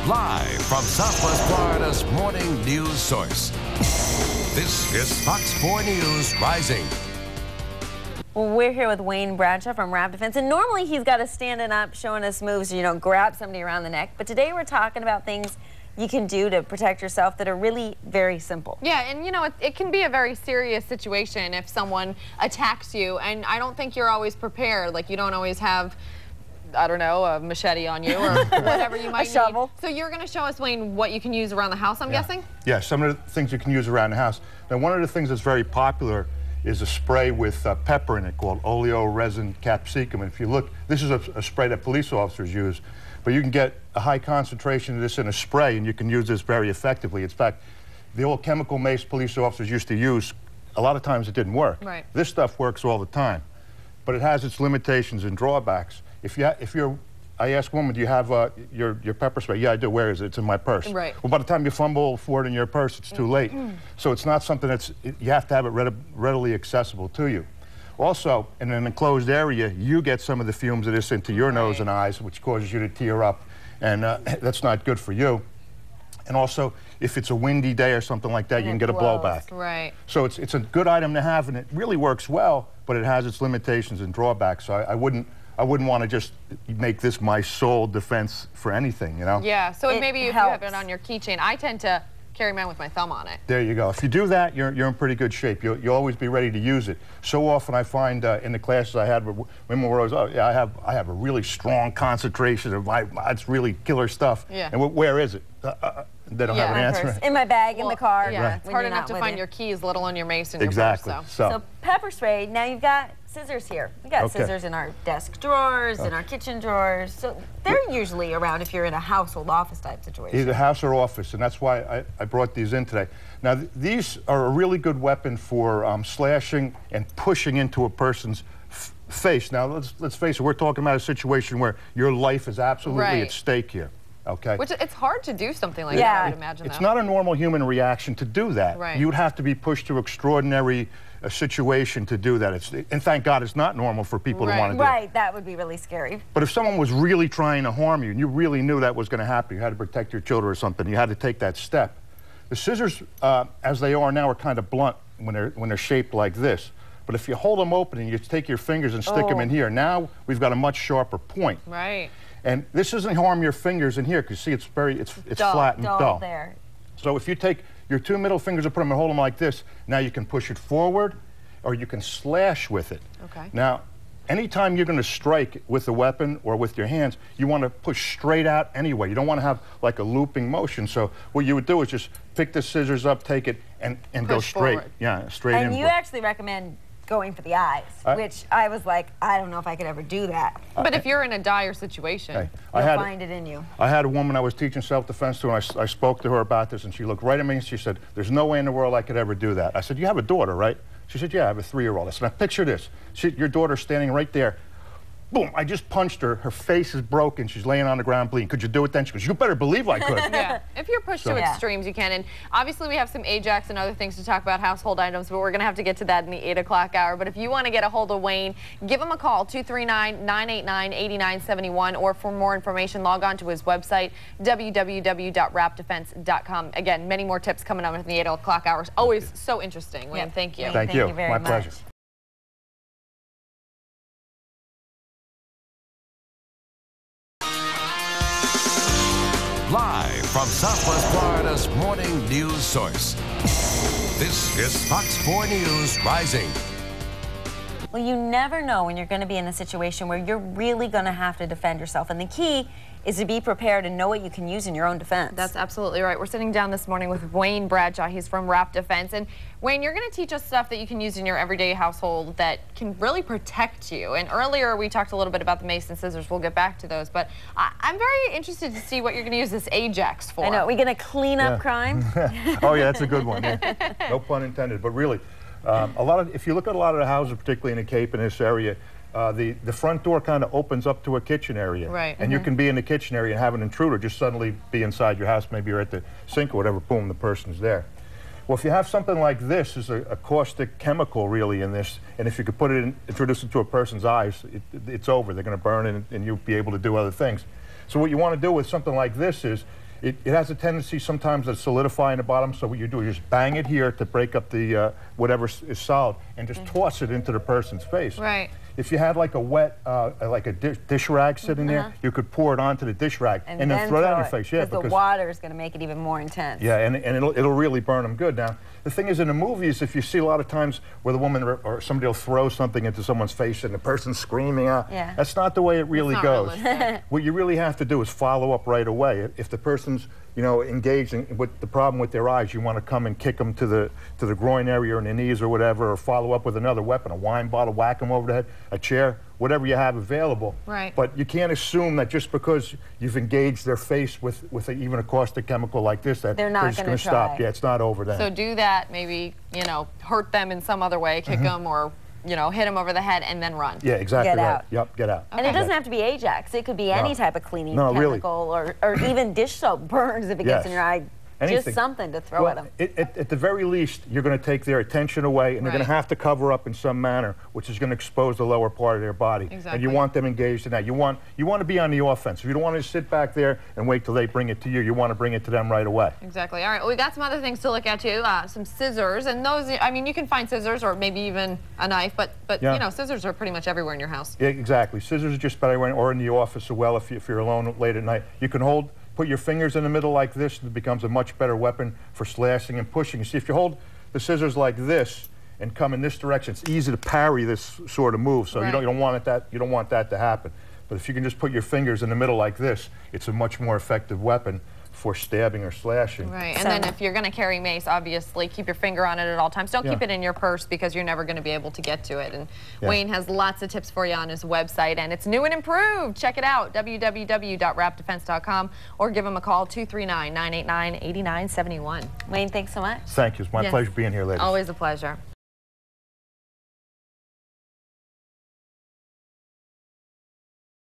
Live from Southwest Florida's morning news source. This is Fox 4 News Rising. Well, we're here with Wayne Bradshaw from Rap Defense, and normally he's got us standing up showing us moves, you know, grab somebody around the neck. But today we're talking about things you can do to protect yourself that are really very simple. Yeah, and you know, it can be a very serious situation if someone attacks you, and I don't think you're always prepared. Like, you don't always have, I don't know, a machete on you or whatever you might need. A shovel. So you're going to show us, Wayne, what you can use around the house, I'm guessing? Yeah, some of the things you can use around the house. Now, one of the things that's very popular is a spray with pepper in it called oleoresin capsicum. And if you look, this is a spray that police officers use, but you can get a high concentration of this in a spray, and you can use this very effectively. In fact, the old chemical mace police officers used to use, a lot of times it didn't work. Right. This stuff works all the time, but it has its limitations and drawbacks. I ask a woman, do you have your pepper spray? Yeah, I do. Where is it? It's in my purse. Right. Well, by the time you fumble for it in your purse, it's too late. So it's not something you have to have it readily accessible to you. Also, in an enclosed area, you get some of the fumes of this into your nose and eyes, which causes you to tear up, and that's not good for you. And also, if it's a windy day or something like that, you can get a blowback. Right. So it's a good item to have, and it really works well, but it has its limitations and drawbacks. So I wouldn't want to just make this my sole defense for anything, you know? Yeah, so maybe if you have it on your keychain, I tend to carry mine with my thumb on it. There you go. If you do that, you're in pretty good shape. You'll always be ready to use it. So often I find in the classes I had, women were always, oh, yeah, I have a really strong concentration of it's really killer stuff. Yeah. And where is it? They don't have an answer. In my bag, in the car. Yeah, right. It's hard enough to find your keys, let alone your mace in your purse. So pepper spray, now you've got scissors here. We got scissors in our desk drawers, in our kitchen drawers. So they're usually around if you're in a household office type situation. Either house or office, and that's why I brought these in today. Now, these are a really good weapon for slashing and pushing into a person's face. Now, let's face it, we're talking about a situation where your life is absolutely at stake here. Okay. Which it's hard to do something like that, I would imagine. It's not a normal human reaction to do that. Right. You would have to be pushed to extraordinary situation to do that. And thank God it's not normal for people to want to do it. Right, that would be really scary. But if someone was really trying to harm you and you really knew that was going to happen, you had to protect your children or something, you had to take that step. The scissors, as they are now, are kind of blunt when they're shaped like this. But if you hold them open and you take your fingers and stick them in here, now we've got a much sharper point. Right. And this doesn't harm your fingers in here, because see, it's flat and dull. There. So if you take your two middle fingers and put them and hold them like this, now you can push it forward, or you can slash with it. Okay. Now, anytime you're going to strike with a weapon or with your hands, you want to push straight out anyway. You don't want to have like a looping motion. So what you would do is just pick the scissors up, take it, and go straight. Forward. Yeah, straight in. And you actually recommend going for the eyes, which I was like, I don't know if I could ever do that. But if you're in a dire situation, you'll find it in you. I had a woman I was teaching self-defense to, and I spoke to her about this, and she looked right at me and she said, there's no way in the world I could ever do that. I said, you have a daughter, right? She said, yeah, I have a 3-year-old. I said, now picture this. Your daughter's standing right there. Boom, I just punched her. Her face is broken. She's laying on the ground bleeding. Could you do it then? She goes, you better believe I could. Yeah, if you're pushed to extremes, you can. And obviously we have some Ajax and other things to talk about, household items, but we're going to have to get to that in the 8 o'clock hour. But if you want to get a hold of Wayne, give him a call, 239-989-8971, or for more information, log on to his website, www.rapdefense.com. Again, many more tips coming up in the 8 o'clock hours. Always so interesting, Wayne. Thank you. Thank you very much. My pleasure. Live from Southwest Florida's morning news source. This is Fox 4 News Rising. Well, you never know when you're going to be in a situation where you're really going to have to defend yourself. And the key is to be prepared and know what you can use in your own defense. That's absolutely right. We're sitting down this morning with Wayne Bradshaw. He's from Rap Defense. And Wayne, you're going to teach us stuff that you can use in your everyday household that can really protect you. And earlier we talked a little bit about the mace and scissors. We'll get back to those. But I'm very interested to see what you're going to use this Ajax for. I know. Are we going to clean up crime? Oh, yeah, that's a good one. Yeah. No pun intended. But really, if you look at a lot of the houses, particularly in the Cape in this area, the front door kind of opens up to a kitchen area. Right. And you can be in the kitchen area and have an intruder just suddenly be inside your house. Maybe you're at the sink or whatever, boom, the person's there. Well, if you have something like this, there's a caustic chemical really in this, and if you could put it in, introduce it to a person's eyes, it's over. They're going to burn and you'll be able to do other things. So what you want to do with something like this is It has a tendency sometimes to solidify in the bottom, so what you do is just bang it here to break up the whatever is solid, and just toss it into the person's face. Right. If you had like a wet, like a dish rag sitting there, you could pour it onto the dish rag and then throw it on your face. Yeah, because the water is going to make it even more intense. Yeah, and it'll really burn them good. Now, the thing is, in the movies, if you see a lot of times where the woman or somebody will throw something into someone's face and the person's screaming out, that's not the way it really goes. What you really have to do is follow up right away. If the person's engaged with the problem with their eyes, you want to come and kick them to the groin area or in the knees or whatever, or follow up with another weapon, a wine bottle, whack them over the head, a chair, whatever you have available. Right. But you can't assume that just because you've engaged their face with even a caustic chemical like this, that they're not going to stop. Yeah, it's not over then. So do that, maybe, hurt them in some other way, kick them or hit them over the head and then run. Yeah, exactly Get right. out. Yep, get out. And it doesn't have to be Ajax. It could be any type of cleaning chemical or even dish soap burns if it gets in your eye. Anything. Just something to throw at them. At the very least, you're going to take their attention away, and they're going to have to cover up in some manner, which is going to expose the lower part of their body. Exactly. And you want them engaged in that. You want to be on the offense. You don't want to sit back there and wait till they bring it to you. You want to bring it to them right away. Exactly. All right. Well, we got some other things to look at too. Some scissors, and those. I mean, you can find scissors or maybe even a knife, but scissors are pretty much everywhere in your house. Yeah, exactly. Scissors are just about everywhere, or in the office as well. If you're alone late at night, you can put your fingers in the middle like this, it becomes a much better weapon for slashing and pushing. You see, if you hold the scissors like this and come in this direction, it's easy to parry this sort of move. So you don't want that to happen. But if you can just put your fingers in the middle like this, it's a much more effective weapon for stabbing or slashing. Right, and then if you're going to carry mace, obviously keep your finger on it at all times. Don't keep it in your purse because you're never going to be able to get to it. And Wayne has lots of tips for you on his website, and it's new and improved. Check it out, www.wrapdefense.com, or give him a call, 239-989-8971. Wayne, thanks so much. Thank you. It's my pleasure being here, ladies. Always a pleasure.